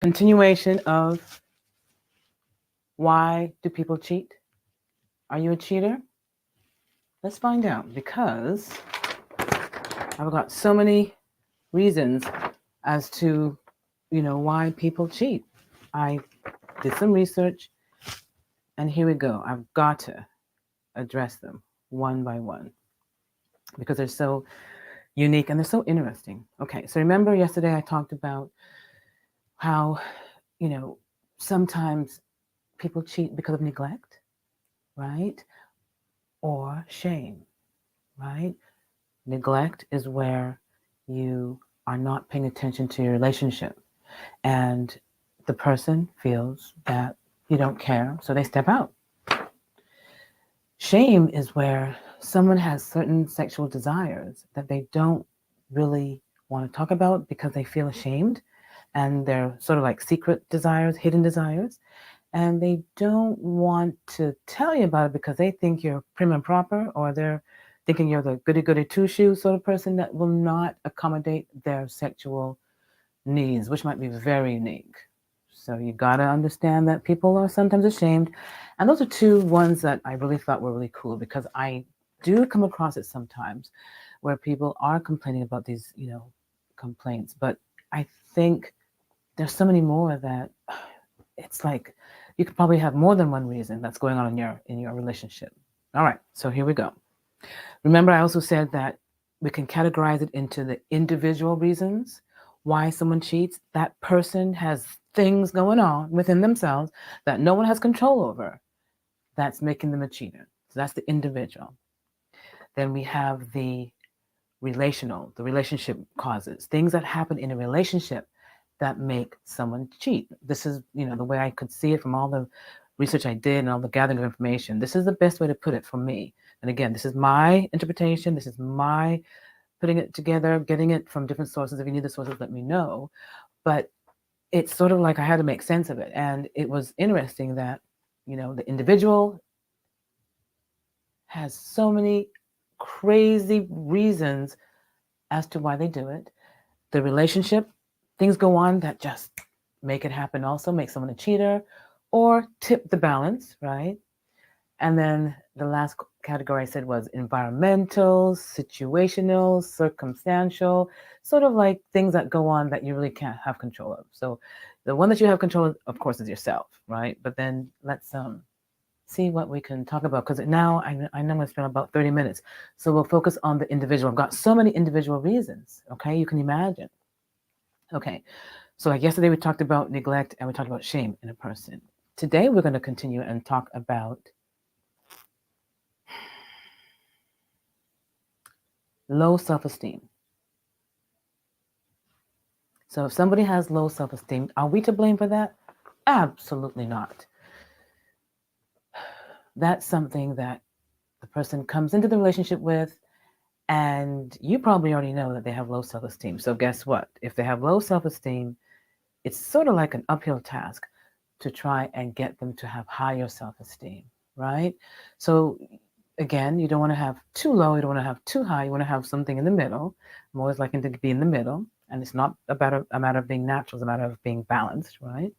Continuation of why do people cheat? Are you a cheater? Let's find out because I've got so many reasons as to, why people cheat. I did some research and here we go. I've got to address them one by one because they're so unique and they're so interesting. Okay, so remember yesterday I talked about how, you know, sometimes people cheat because of neglect, right? Or shame, right? Neglect is where you are not paying attention to your relationship and the person feels that you don't care, so they step out. Shame is where someone has certain sexual desires that they don't really want to talk about because they feel ashamed and they're sort of like secret desires, hidden desires, and they don't want to tell you about it because they think you're prim and proper or they're thinking you're the goody goody two shoes sort of person that will not accommodate their sexual needs, which might be very unique. So you got to understand that people are sometimes ashamed. And those are two ones that I really thought were really cool because I do come across it sometimes where people are complaining about these, complaints. But I think there's so many more that it's like you could probably have more than one reason that's going on in your relationship. All right, so here we go. Remember, I also said that we can categorize it into the individual reasons why someone cheats. That person has things going on within themselves that no one has control over that's making them a cheater. So that's the individual. Then we have the relationship causes, things that happen in a relationship that make someone cheat. This is, the way I could see it from all the research I did and all the gathering of information. This is the best way to put it for me. And again, this is my interpretation. This is my putting it together, getting it from different sources. If you need the sources, let me know. But it's sort of like I had to make sense of it. And it was interesting that, the individual has so many crazy reasons as to why they do it. The relationship, things go on that just make it happen also, make someone a cheater or tip the balance, right? And then the last category I said was environmental, situational, circumstantial, sort of like things that go on that you really can't have control of. So the one that you have control of course, is yourself, right? But then let's see what we can talk about because now I know I'm going to spend about 30 minutes. So we'll focus on the individual. I've got so many individual reasons, okay? You can imagine. Okay, so like yesterday we talked about neglect and we talked about shame in a person. Today we're going to continue and talk about low self-esteem. So if somebody has low self-esteem, are we to blame for that? Absolutely not. That's something that the person comes into the relationship with, and you probably already know that they have low self-esteem. So guess what? If they have low self-esteem, it's sort of like an uphill task to try and get them to have higher self-esteem, right? So again, you don't want to have too low, you don't want to have too high, you want to have something in the middle. I'm always liking to be in the middle, and it's not about a matter of being natural, it's a matter of being balanced, right?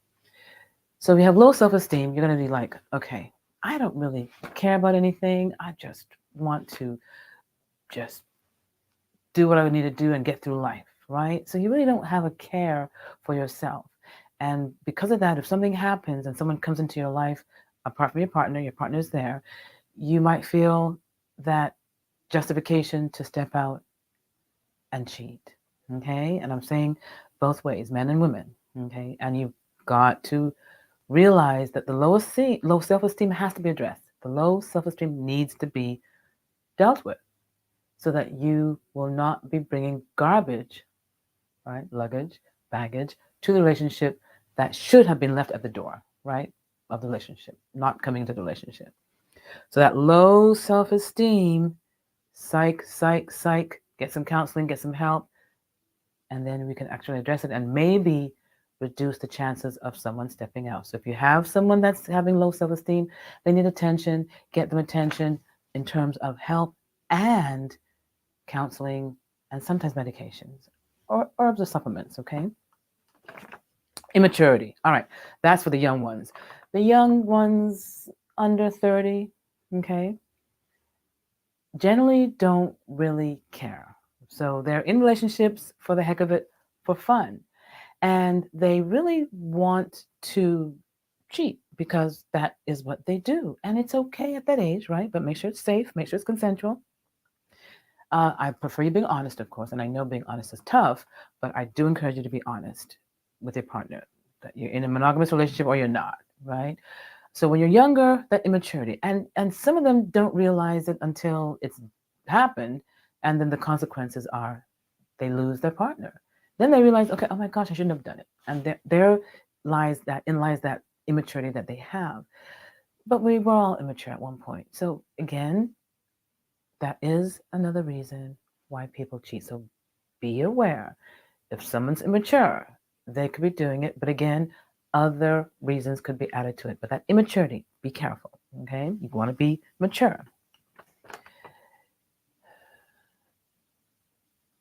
So if you have low self-esteem, you're going to be like, okay, I don't really care about anything. I just want to just do what I need to do and get through life, right? So you really don't have a care for yourself. And because of that, if something happens and someone comes into your life, apart from your partner is there, you might feel that justification to step out and cheat. Okay? And I'm saying both ways, men and women. Okay? And you've got to realize that the low self-esteem has to be addressed. The low self-esteem needs to be dealt with so that you will not be bringing garbage, right? Luggage, baggage to the relationship that should have been left at the door, right? Of the relationship, not coming into the relationship. So that low self-esteem, psych, psych, psych, get some counseling, get some help, and then we can actually address it and maybe reduce the chances of someone stepping out. So if you have someone that's having low self-esteem, they need attention, get them attention in terms of help and counseling and sometimes medications or herbs or supplements, okay? Immaturity. All right, that's for the young ones. The young ones under 30, okay, generally don't really care. So they're in relationships for the heck of it, for fun. And they really want to cheat because that is what they do. And it's okay at that age, right? But make sure it's safe, make sure it's consensual. I prefer you being honest, of course, and I know being honest is tough, but I do encourage you to be honest with your partner, that you're in a monogamous relationship or you're not, right? So when you're younger, that immaturity, and some of them don't realize it until it's happened, and then the consequences are they lose their partner. Then they realize, okay, oh my gosh, I shouldn't have done it, and there lies that immaturity that they have. But we were all immature at one point. So again, that is another reason why people cheat. So be aware. If someone's immature, they could be doing it. But again, other reasons could be added to it. But that immaturity, be careful. Okay? You want to be mature.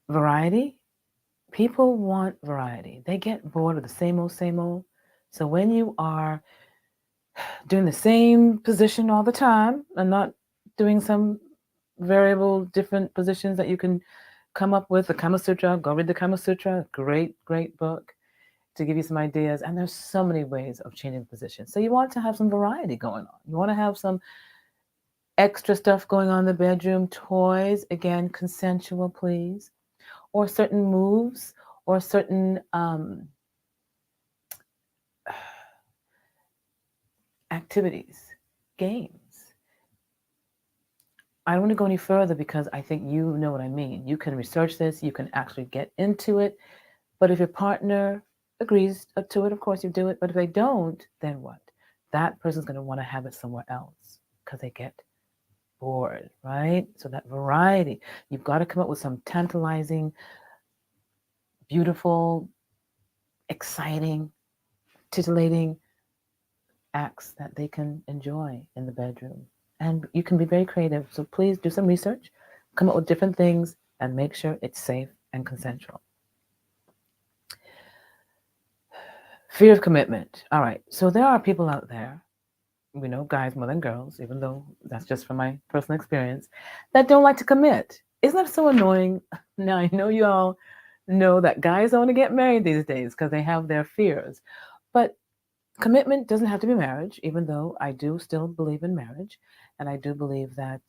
Variety. People want variety. They get bored of the same old, same old. So when you are doing the same position all the time and not doing some variable different positions that you can come up with, the Kama Sutra, go read the Kama Sutra, great, great book to give you some ideas. And there's so many ways of changing positions. So you want to have some variety going on. You want to have some extra stuff going on in the bedroom, toys, again, consensual, please, or certain moves or certain activities, games. I don't want to go any further because I think you know what I mean. You can research this, you can actually get into it. But if your partner agrees to it, of course you do it. But if they don't, then what? That person's going to want to have it somewhere else because they get bored, right? So that variety, you've got to come up with some tantalizing, beautiful, exciting, titillating acts that they can enjoy in the bedroom. And you can be very creative. So please do some research, come up with different things, and make sure it's safe and consensual. Fear of commitment. All right. So there are people out there, we know guys more than girls, even though that's just from my personal experience, that don't like to commit. Isn't that so annoying? Now, I know you all know that guys don't want to get married these days because they have their fears. But commitment doesn't have to be marriage, even though I do still believe in marriage. And I do believe that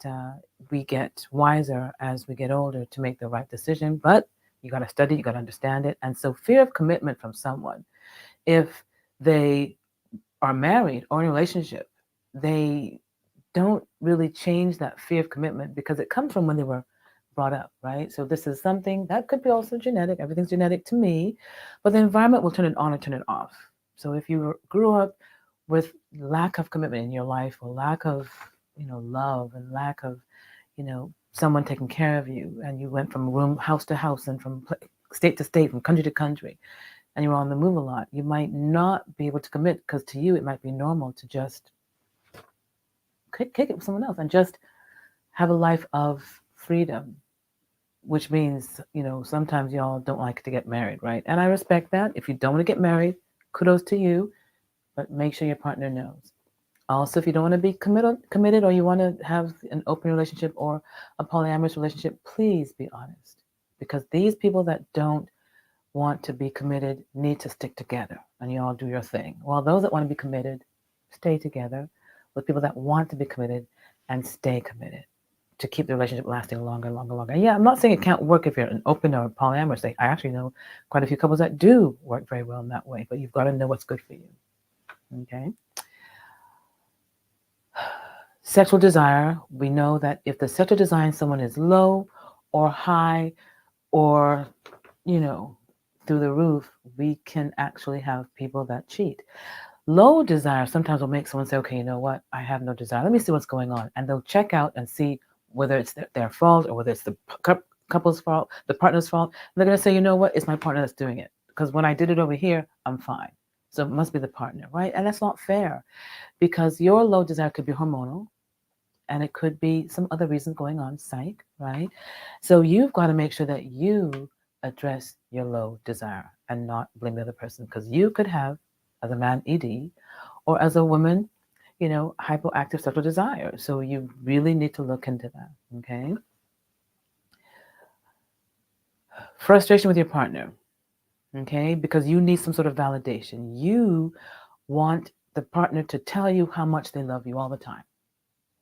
we get wiser as we get older to make the right decision. But you got to study, you got to understand it. And so, fear of commitment from someone, if they are married or in a relationship, they don't really change that fear of commitment because it comes from when they were brought up, right? So this is something that could be also genetic. Everything's genetic to me, but the environment will turn it on or turn it off. So if you grew up with lack of commitment in your life or lack of, love and lack of, someone taking care of you, and you went from room, house to house and from state to state, from country to country, and you're on the move a lot, you might not be able to commit because to you it might be normal to just kick it with someone else and just have a life of freedom, which means, sometimes y'all don't like to get married, right? And I respect that. If you don't want to get married, kudos to you, but make sure your partner knows. Also, if you don't want to be committed or you want to have an open relationship or a polyamorous relationship, please be honest. Because these people that don't want to be committed need to stick together and you all do your thing. While those that want to be committed, stay together with people that want to be committed and stay committed to keep the relationship lasting longer and longer and longer. And yeah, I'm not saying it can't work if you're an open or polyamorous. I actually know quite a few couples that do work very well in that way, but you've got to know what's good for you. Okay? Sexual desire, we know that if the sexual desire in someone is low or high or, through the roof, we can actually have people that cheat. Low desire sometimes will make someone say, okay, you know what? I have no desire. Let me see what's going on. And they'll check out and see whether it's their fault or whether it's the couple's fault, the partner's fault. And they're going to say, you know what? It's my partner that's doing it. Because when I did it over here, I'm fine. So it must be the partner, right? And that's not fair because your low desire could be hormonal and it could be some other reasons going on, psych, right? So you've got to make sure that you address your low desire and not blame the other person, because you could have, as a man, ED, or as a woman, hypoactive sexual desire. So you really need to look into that, okay? Frustration with your partner, okay? Because you need some sort of validation. You want the partner to tell you how much they love you all the time,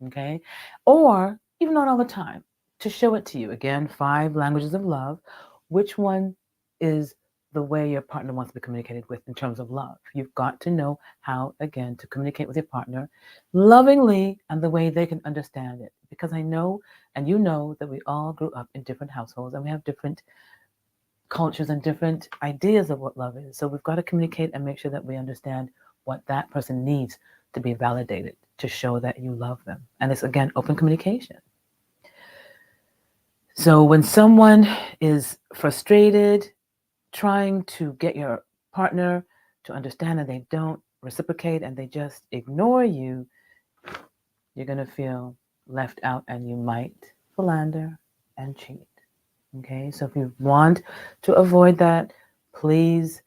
okay? Or even not all the time, to show it to you. Again, 5 languages of love. Which one is the way your partner wants to be communicated with in terms of love? You've got to know how, again, to communicate with your partner lovingly and the way they can understand it. Because I know, and you know, that we all grew up in different households and we have different cultures and different ideas of what love is. So we've got to communicate and make sure that we understand what that person needs to be validated, to show that you love them. And it's, again, open communication. So when someone is frustrated, trying to get your partner to understand and they don't reciprocate and they just ignore you, you're going to feel left out and you might philander and cheat. Okay, so if you want to avoid that, please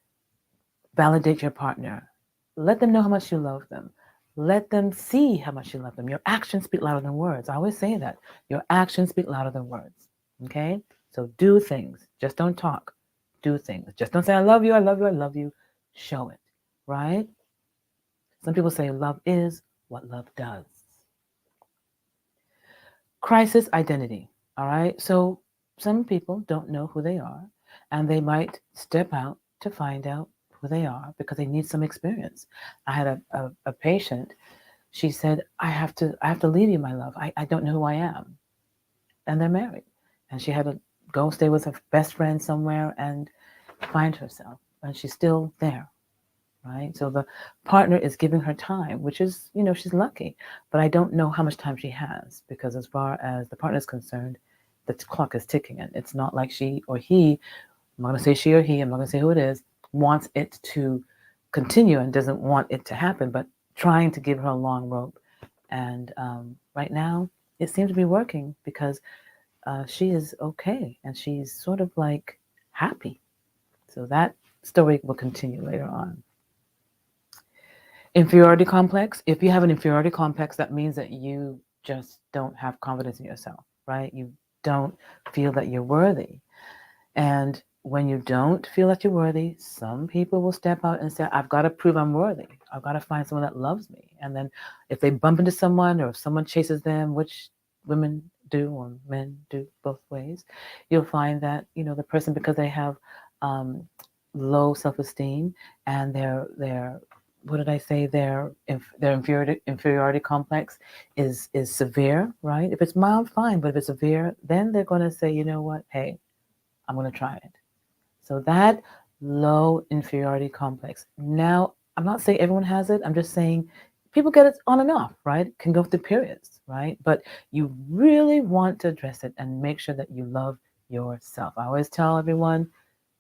validate your partner. Let them know how much you love them. Let them see how much you love them. Your actions speak louder than words. I always say that. Your actions speak louder than words. Okay? So do things. Just don't talk. Do things. Just don't say, I love you, I love you, I love you. Show it. Right? Some people say love is what love does. Crisis identity. All right? So some people don't know who they are, and they might step out to find out who they are because they need some experience. I had a patient. She said, I have to leave you, my love. I don't know who I am. And they're married. And she had to go stay with her best friend somewhere and find herself. And she's still there, right? So the partner is giving her time, which is, she's lucky. But I don't know how much time she has, because as far as the partner is concerned, the clock is ticking. And it's not like she or he, I'm not going to say she or he, I'm not going to say who it is, wants it to continue and doesn't want it to happen, but trying to give her a long rope. And right now, it seems to be working because she is okay and she's sort of like happy. So that story will continue later on. Inferiority complex. If you have an inferiority complex, that means that you just don't have confidence in yourself, right? You don't feel that you're worthy. And when you don't feel that you're worthy, some people will step out and say, I've got to prove I'm worthy. I've got to find someone that loves me. And then if they bump into someone or if someone chases them, which women do or men do both ways, you'll find that, the person, because they have low self-esteem and their what did I say? Their inferiority complex is severe, right? If it's mild, fine. But if it's severe, then they're going to say, you know what? Hey, I'm going to try it. So that low inferiority complex. Now, I'm not saying everyone has it. I'm just saying people get it on and off, right? Can go through periods, right? But you really want to address it and make sure that you love yourself. I always tell everyone,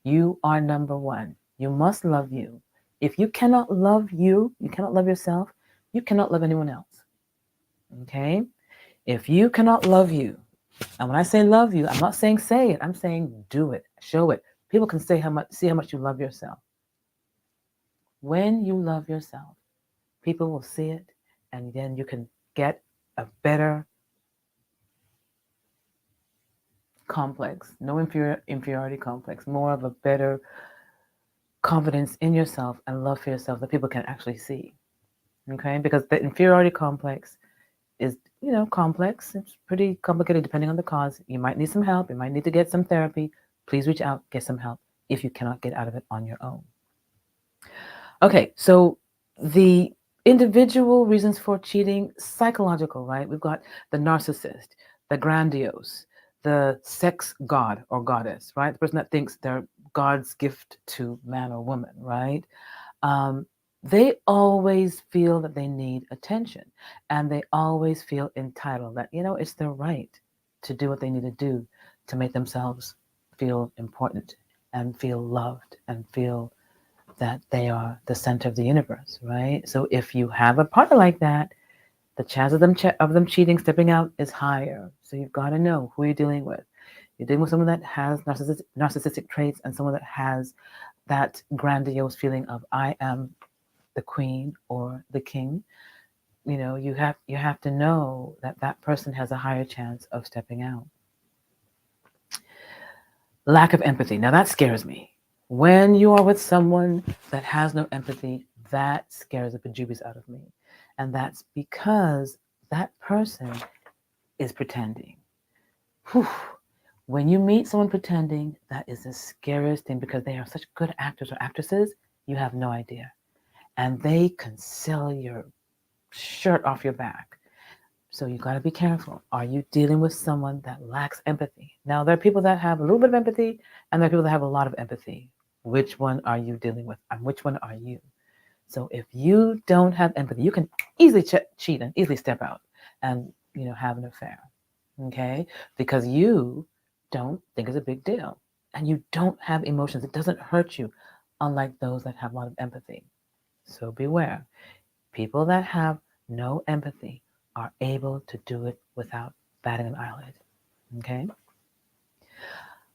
you are number one. You must love you. If you cannot love you, you cannot love yourself, you cannot love anyone else. Okay? If you cannot love you, and when I say love you, I'm not saying say it. I'm saying do it. Show it. People can see how much you love yourself. When you love yourself, people will see it, and then you can get a better complex, no inferiority complex, more of a better confidence in yourself and love for yourself that people can actually see. Okay? Because the inferiority complex is, complex. It's pretty complicated depending on the cause. You might need some help. You might need to get some therapy. Please reach out, get some help if you cannot get out of it on your own. Okay, so the individual reasons for cheating, psychological, right? We've got the narcissist, the grandiose, the sex god or goddess, right? The person that thinks they're God's gift to man or woman, right? They always feel that they need attention, and they always feel entitled that, it's their right to do what they need to do to make themselves feel important and feel loved and feel that they are the center of the universe, right? So if you have a partner like that, the chance of them cheating, stepping out is higher. So you've got to know who you're dealing with. You're dealing with someone that has narcissistic traits and someone that has that grandiose feeling of I am the queen or the king, you have to know that that person has a higher chance of stepping out. Lack of empathy. Now that scares me. When you are with someone that has no empathy, that scares the bejeebies out of me. And that's because that person is pretending. Whew. When you meet someone pretending, that is the scariest thing because they are such good actors or actresses, you have no idea. And they can sell your shirt off your back. So you got to be careful. Are you dealing with someone that lacks empathy? Now, there are people that have a little bit of empathy, and there are people that have a lot of empathy. Which one are you dealing with, and which one are you? So if you don't have empathy, you can easily cheat and easily step out and have an affair, okay? Because you don't think it's a big deal, and you don't have emotions. It doesn't hurt you, unlike those that have a lot of empathy. So beware. People that have no empathy are able to do it without batting an eyelid. Okay?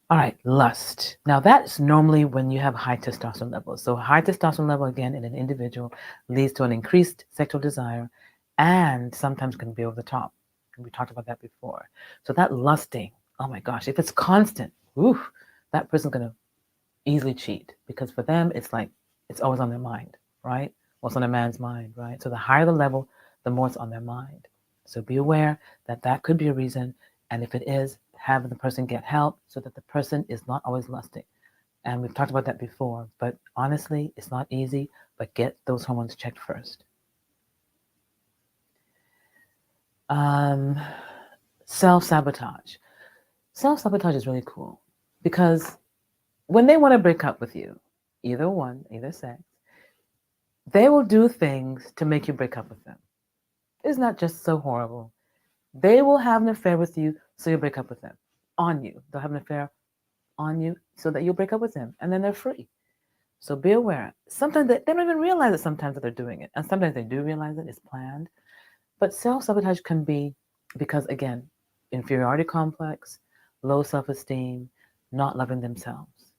All right, lust. Now, that's normally when you have high testosterone levels. So, high testosterone level, again, in an individual leads to an increased sexual desire and sometimes can be over the top. We talked about that before. So, that lusting, oh my gosh, if it's constant, that person's going to easily cheat because for them, it's like it's always on their mind, right? What's on a man's mind, right? So the higher the level, the more it's on their mind. So be aware that that could be a reason. And if it is, have the person get help so that the person is not always lusting. And we've talked about that before. But honestly, it's not easy, but get those hormones checked first. Self-sabotage. Self-sabotage is really cool because when they want to break up with you, either sex, they will do things to make you break up with them. Isn't that just so horrible? They will have an affair with you so you'll break up with them. On you. They'll have an affair on you so that you'll break up with them. And then they're free. So be aware. Sometimes they don't even realize it sometimes that they're doing it. And sometimes they do realize it. It's planned. But self-sabotage can be because, again, inferiority complex, low self-esteem, not loving themselves.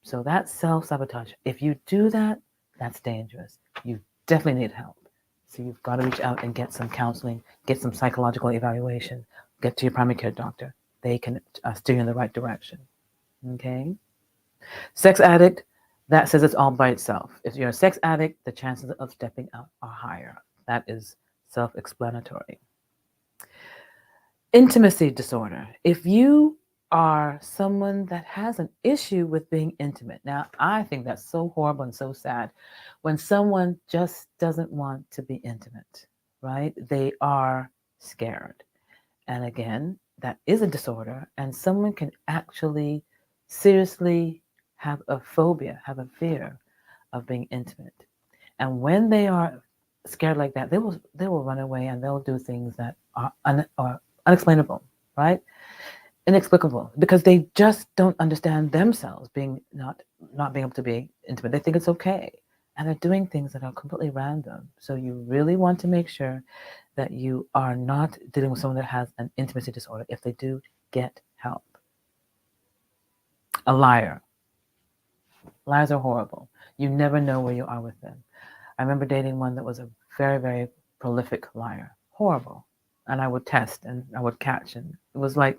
So that's self-sabotage. If you do that, that's dangerous. You definitely need help. So you've got to reach out and get some counseling, get some psychological evaluation, get to your primary care doctor. They can steer you in the right direction. Okay? Sex addict, that says it's all by itself. If you're a sex addict, the chances of stepping out are higher. That is self-explanatory. Intimacy disorder. If you are someone that has an issue with being intimate. Now, I think that's so horrible and so sad when someone just doesn't want to be intimate, right? They are scared. And again, that is a disorder, and someone can actually seriously have a phobia, have a fear of being intimate. And when they are scared like that, they will run away and they'll do things that are unexplainable, right? Inexplicable, because they just don't understand themselves being not being able to be intimate. They think it's okay, and they're doing things that are completely random. So you really want to make sure that you are not dealing with someone that has an intimacy disorder. If they do, get help. A liar. Liars are horrible. You never know where you are with them. I remember dating one that was a very, very prolific liar. Horrible. And I would test and I would catch, and it was like,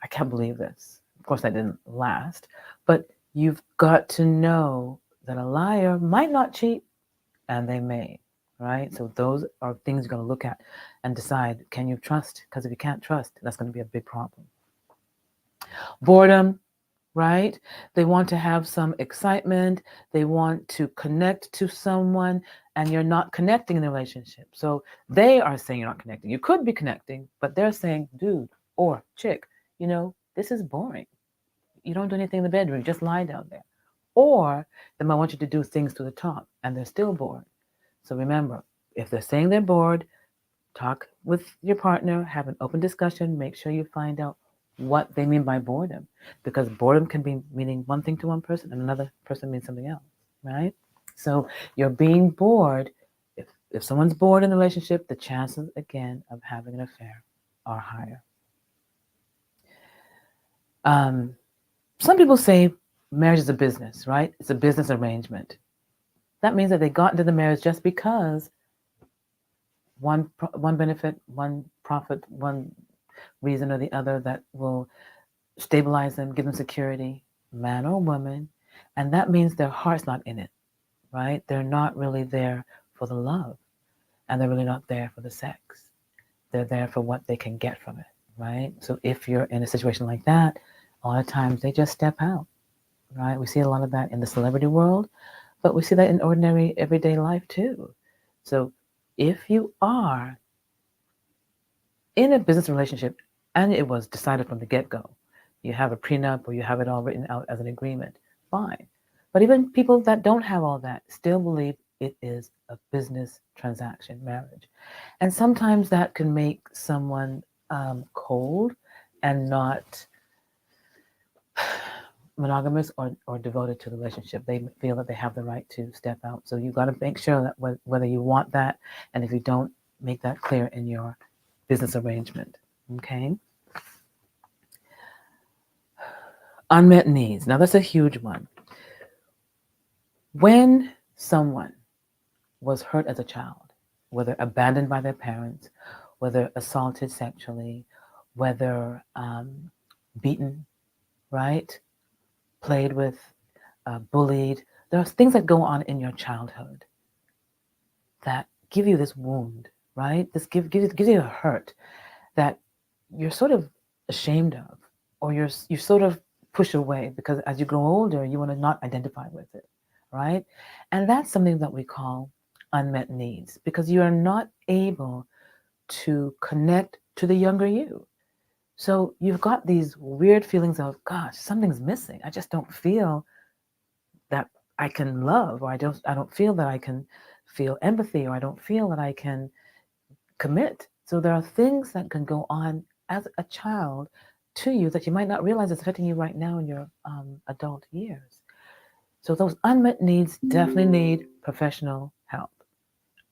I can't believe this. Of course, that didn't last. But you've got to know that a liar might not cheat, and they may, right? So those are things you're going to look at and decide, can you trust? Because if you can't trust, that's going to be a big problem. Boredom, right? They want to have some excitement. They want to connect to someone, and you're not connecting in the relationship. So they are saying you're not connecting. You could be connecting, but they're saying, dude or chick, this is boring. You don't do anything in the bedroom, just lie down there. Or they might want you to do things to the top, and they're still bored. So remember, if they're saying they're bored, talk with your partner, have an open discussion, make sure you find out what they mean by boredom, because boredom can be meaning one thing to one person and another person means something else, right? So you're being bored. If someone's bored in the relationship, the chances again of having an affair are higher. Some people say marriage is a business, right? It's a business arrangement. That means that they got into the marriage just because one benefit, one profit, one reason or the other that will stabilize them, give them security, man or woman. And that means their heart's not in it, right? They're not really there for the love, and they're really not there for the sex. They're there for what they can get from it, right? So if you're in a situation like that, a lot of times they just step out, right? We see a lot of that in the celebrity world, but we see that in ordinary everyday life too. So if you are in a business relationship and it was decided from the get-go, you have a prenup or you have it all written out as an agreement, fine. But even people that don't have all that still believe it is a business transaction, marriage. And sometimes that can make someone cold and not monogamous or devoted to the relationship. They feel that they have the right to step out. So you've got to make sure that whether you want that, and if you don't, make that clear in your business arrangement. Okay? Unmet needs. Now, that's a huge one. When someone was hurt as a child, whether abandoned by their parents, whether assaulted sexually, whether beaten, right? Played with, bullied. There are things that go on in your childhood that give you this wound, right? This gives you a hurt that you're sort of ashamed of, or you sort of push away because as you grow older, you want to not identify with it, right? And that's something that we call unmet needs because you are not able to connect to the younger you. So you've got these weird feelings of, gosh, something's missing. I just don't feel that I can love, or I don't feel that I can feel empathy, or I don't feel that I can commit. So there are things that can go on as a child to you that you might not realize is affecting you right now in your adult years. So those unmet needs definitely need professional help.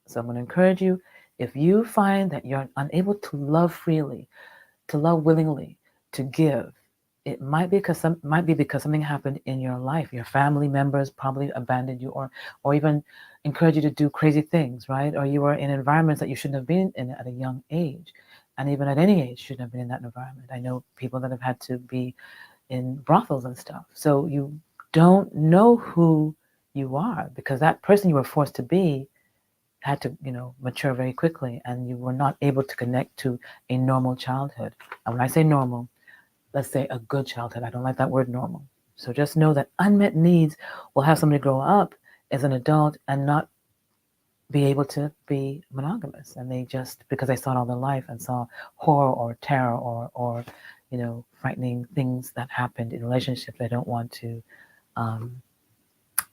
So I'm going to encourage you, if you find that you're unable to love freely, to love willingly, to give, it might be because something happened in your life. Your family members probably abandoned you, or even encouraged you to do crazy things, right? Or you were in environments that you shouldn't have been in at a young age, and even at any age shouldn't have been in that environment. I know people that have had to be in brothels and stuff. So you don't know who you are because that person you were forced to be had to, mature very quickly, and you were not able to connect to a normal childhood. And when I say normal, let's say a good childhood. I don't like that word normal. So just know that unmet needs will have somebody grow up as an adult and not be able to be monogamous. And they just, because they saw it all their life and saw horror or terror or frightening things that happened in relationships, they don't want to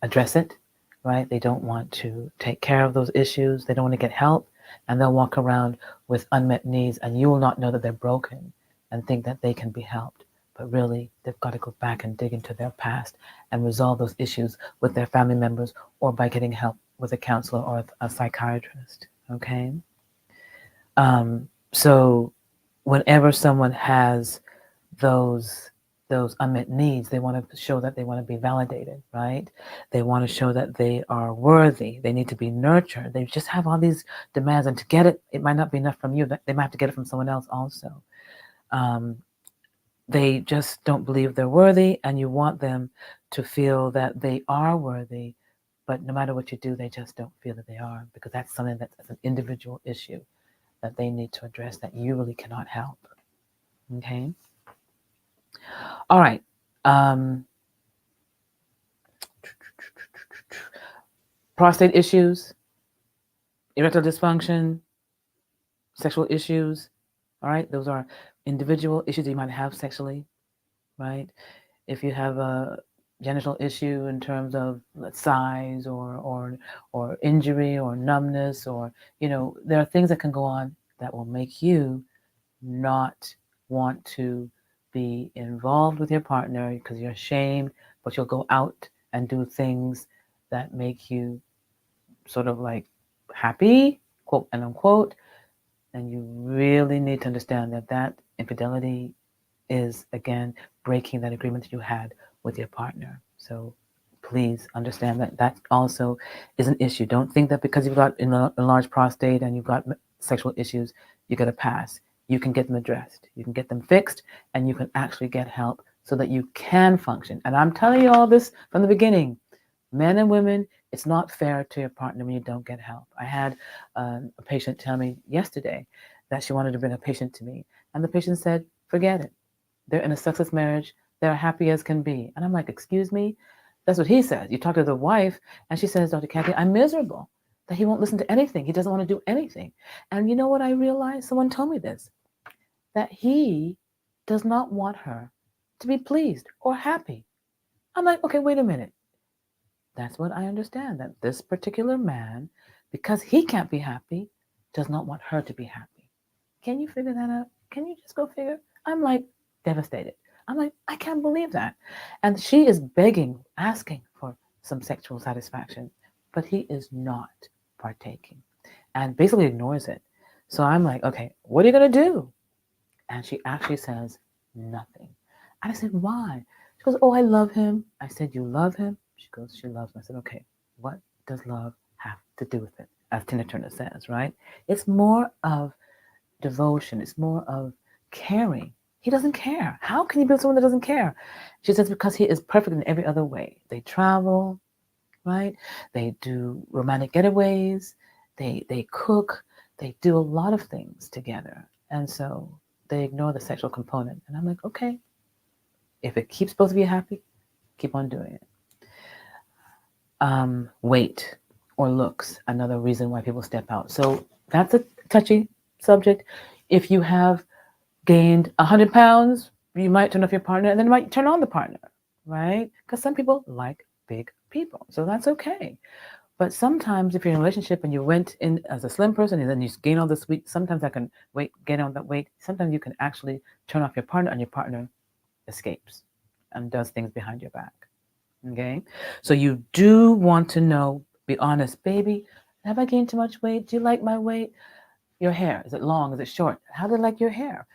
address it, right? They don't want to take care of those issues. They don't want to get help. And they'll walk around with unmet needs, and you will not know that they're broken and think that they can be helped. But really, they've got to go back and dig into their past and resolve those issues with their family members or by getting help with a counselor or a psychiatrist, okay? So whenever someone has those unmet needs, they want to show that they want to be validated, right? They want to show that they are worthy. They need to be nurtured. They just have all these demands, and to get it, it might not be enough from you. They might have to get it from someone else also. They just don't believe they're worthy, and you want them to feel that they are worthy, but no matter what you do, they just don't feel that they are, because that's something that's an individual issue that they need to address that you really cannot help. Okay? All right. Prostate issues, erectile dysfunction, sexual issues. All right? Those are individual issues that you might have sexually, right? If you have a genital issue in terms of size or injury or numbness, or there are things that can go on that will make you not want to be involved with your partner because you're ashamed, but you'll go out and do things that make you sort of like happy, quote and unquote. And you really need to understand that infidelity is, again, breaking that agreement that you had with your partner. So please understand that that also is an issue. Don't think that because you've got an enlarged prostate and you've got sexual issues, you get a pass. You can get them addressed. You can get them fixed, and you can actually get help so that you can function. And I'm telling you all this from the beginning. Men and women, it's not fair to your partner when you don't get help. I had a patient tell me yesterday that she wanted to bring a patient to me, and the patient said, forget it. They're in a sexless marriage. They're happy as can be. And I'm like, excuse me? That's what he says. You talk to the wife, and she says, Dr. Kathy, I'm miserable that he won't listen to anything. He doesn't want to do anything. And you know what I realized? Someone told me this, that he does not want her to be pleased or happy. I'm like, okay, wait a minute. That's what I understand, that this particular man, because he can't be happy, does not want her to be happy. Can you figure that out? Can you just go figure? I'm like devastated. I'm like, I can't believe that. And she is begging, asking for some sexual satisfaction, but he is not partaking and basically ignores it. So I'm like, okay, what are you going to do? And she actually says nothing. And I said, why? She goes, oh, I love him. I said, you love him? She goes, she loves him. I said, okay, what does love have to do with it? As Tina Turner says, right? It's more of devotion. It's more of caring. He doesn't care. How can you be with someone that doesn't care? She says, because he is perfect in every other way. They travel, right? They do romantic getaways. They cook. They do a lot of things together. And so they ignore the sexual component. And I'm like, okay, if it keeps both of you happy, keep on doing it. Weight or looks, another reason why people step out. So that's a touchy subject. If you have gained 100 pounds, you might turn off your partner, and then you might turn on the partner, right? Because some people like big people, so that's okay. But sometimes if you're in a relationship and you went in as a slim person and then you gain all this weight, sometimes that can gain all that weight. Sometimes you can actually turn off your partner and your partner escapes and does things behind your back. Okay, so you do want to know, be honest, baby, have I gained too much weight? Do you like my weight? Your hair, is it long? Is it short? How do you like your hair?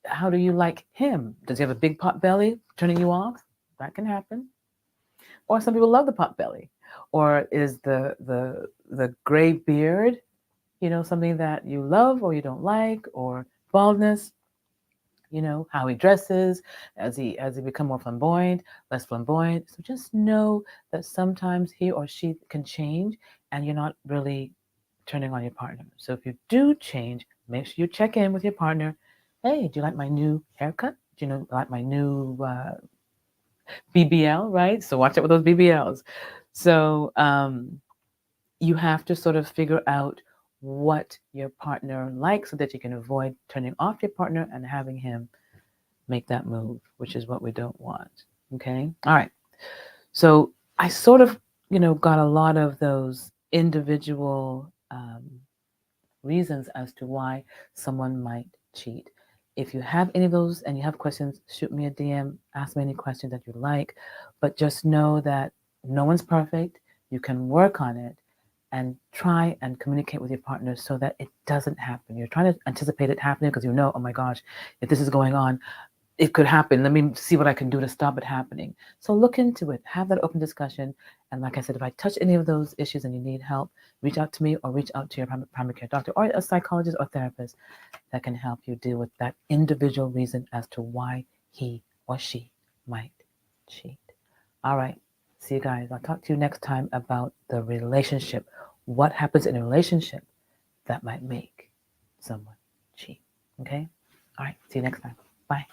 How do you like him? Does he have a big pot belly turning you off? That can happen. Or some people love the pot belly. Or is the gray beard, something that you love or you don't like, or baldness, how he dresses, as he become more flamboyant, less flamboyant. So just know that sometimes he or she can change and you're not really turning on your partner. So if you do change, make sure you check in with your partner. Hey, do you like my new haircut? Do you like my new BBL, right? So watch out with those BBLs. So you have to sort of figure out what your partner likes so that you can avoid turning off your partner and having him make that move, which is what we don't want. Okay? All right. So I sort of, got a lot of those individual reasons as to why someone might cheat. If you have any of those and you have questions, shoot me a DM, ask me any questions that you like, but just know that no one's perfect. You can work on it and try and communicate with your partner so that it doesn't happen. You're trying to anticipate it happening because oh my gosh, if this is going on, it could happen. Let me see what I can do to stop it happening. So look into it, have that open discussion. And like I said, if I touch any of those issues and you need help, reach out to me or reach out to your primary care doctor or a psychologist or therapist that can help you deal with that individual reason as to why he or she might cheat. All right. See you guys. I'll talk to you next time about the relationship. What happens in a relationship that might make someone cheat? Okay? All right. See you next time. Bye.